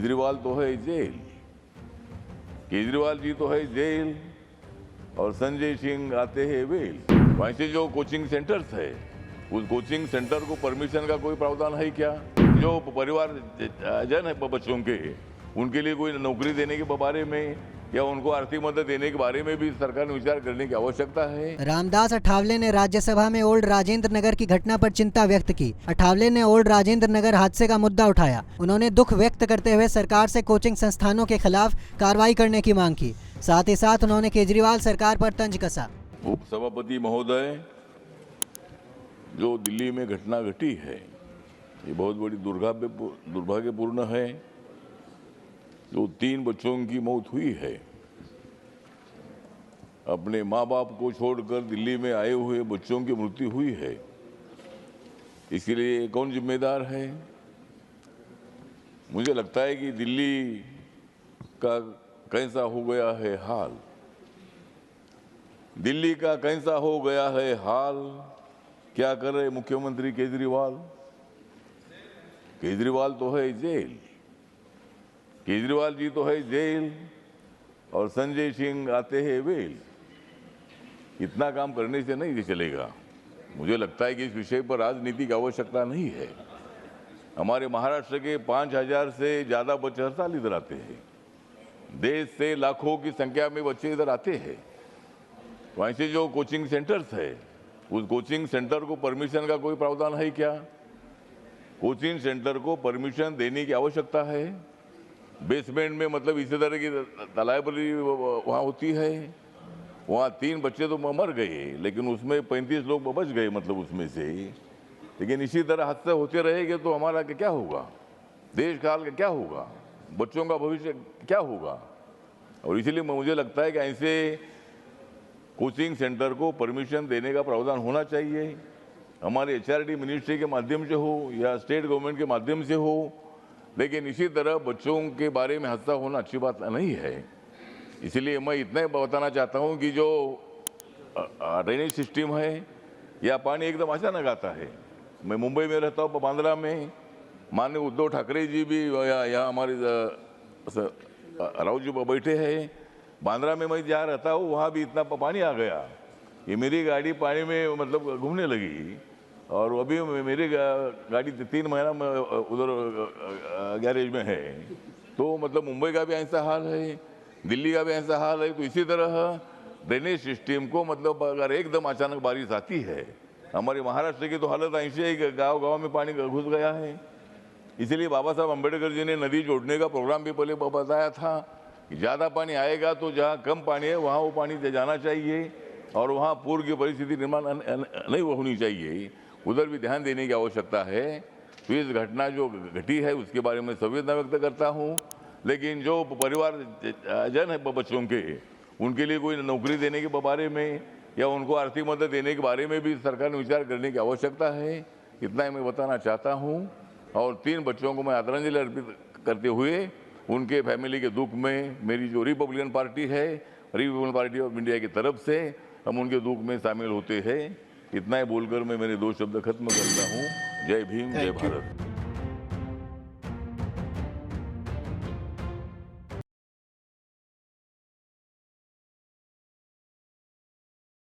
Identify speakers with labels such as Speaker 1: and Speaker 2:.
Speaker 1: केजरीवाल तो है जेल, केजरीवाल जी तो है जेल और संजय सिंह आते हैं वेल। वैसे जो कोचिंग सेंटर्स है उस कोचिंग सेंटर को परमिशन का कोई प्रावधान है क्या? जो परिवार जन है बच्चों के, उनके लिए कोई नौकरी देने के बारे में या उनको आर्थिक मदद देने के बारे में भी सरकार ने विचार करने की आवश्यकता है।
Speaker 2: रामदास अठावले ने राज्यसभा में ओल्ड राजेंद्र नगर की घटना पर चिंता व्यक्त की। अठावले ने ओल्ड राजेंद्र नगर हादसे का मुद्दा उठाया। उन्होंने दुख व्यक्त करते हुए सरकार से कोचिंग संस्थानों के खिलाफ कार्रवाई करने की मांग की। साथ ही साथ उन्होंने केजरीवाल सरकार पर तंज कसा।
Speaker 1: उप सभापति महोदय, जो दिल्ली में घटना घटी है ये बहुत बड़ी दुर्भाग्यपूर्ण है। जो 3 बच्चों की मौत हुई है, अपने माँ बाप को छोड़कर दिल्ली में आए हुए बच्चों की मृत्यु हुई है, इसके लिए कौन जिम्मेदार है? मुझे लगता है कि दिल्ली का कैसा हो गया है हाल, दिल्ली का कैसा हो गया है हाल, क्या कर रहे मुख्यमंत्री केजरीवाल? केजरीवाल तो है जेल, केजरीवाल जी तो है जेल और संजय सिंह आते हैं वेल। इतना काम करने से नहीं चलेगा। मुझे लगता है कि इस विषय पर राजनीति की आवश्यकता नहीं है। हमारे महाराष्ट्र के 5000 से ज़्यादा बच्चे हर साल इधर आते हैं। देश से लाखों की संख्या में बच्चे इधर आते हैं। वैसे जो कोचिंग सेंटर्स है उस कोचिंग सेंटर को परमिशन का कोई प्रावधान है क्या? कोचिंग सेंटर को परमिशन देने की आवश्यकता है। बेसमेंट में मतलब इसी तरह की तालाबंदी वहाँ होती है। वहाँ 3 बच्चे तो मर गए, लेकिन उसमें 35 लोग बच गए, मतलब उसमें से। लेकिन इसी तरह हादसे होते रहेंगे तो हमारा क्या होगा? देश काल का क्या होगा? बच्चों का भविष्य क्या होगा? और इसीलिए मुझे लगता है कि ऐसे कोचिंग सेंटर को परमिशन देने का प्रावधान होना चाहिए। हमारे HRD मिनिस्ट्री के माध्यम से हो या स्टेट गवर्नमेंट के माध्यम से हो, लेकिन इसी तरह बच्चों के बारे में हादसा होना अच्छी बात नहीं है। इसलिए मैं इतना ही बताना चाहता हूं कि जो ड्रेनेज सिस्टम है या पानी एकदम अचानक आता है। मैं मुंबई में रहता हूँ, बांद्रा में माननीय उद्धव ठाकरे जी भी यहाँ हमारे राव जी बैठे हैं। बांद्रा में मैं जहाँ रहता हूँ वहाँ भी इतना पानी आ गया, ये मेरी गाड़ी पानी में मतलब घूमने लगी। और अभी मेरी गाड़ी 3 महीना में उधर गैरेज में है। तो मतलब मुंबई का भी ऐसा हाल है, दिल्ली का भी ऐसा हाल है। तो इसी तरह ड्रेनेज सिस्टम को मतलब अगर एकदम अचानक बारिश आती है, हमारे महाराष्ट्र की तो हालत ऐसी है कि गांव-गांव में पानी घुस गया है। इसलिए बाबा साहब अम्बेडकर जी ने नदी जोड़ने का प्रोग्राम भी पहले बताया था कि ज़्यादा पानी आएगा तो जहाँ कम पानी है वहाँ वो पानी जाना चाहिए और वहाँ पूर्व की परिस्थिति निर्माण नहीं होनी चाहिए। उधर भी ध्यान देने की आवश्यकता है। तो इस घटना जो घटी है उसके बारे में संवेदना व्यक्त करता हूँ, लेकिन जो परिवार जन है बच्चों के, उनके लिए कोई नौकरी देने के बारे में या उनको आर्थिक मदद देने के बारे में भी सरकार ने विचार करने की आवश्यकता है। इतना ही मैं बताना चाहता हूँ। और 3 बच्चों को मैं आदरांजलि अर्पित करते हुए उनके फैमिली के दुख में मेरी जो रिपब्लिकन पार्टी है, रिपब्लिकन पार्टी ऑफ इंडिया की तरफ से हम उनके दुख में शामिल होते हैं। इतना ही बोलकर मैं मेरे 2 शब्द खत्म करता हूँ। जय भीम, जय भारत।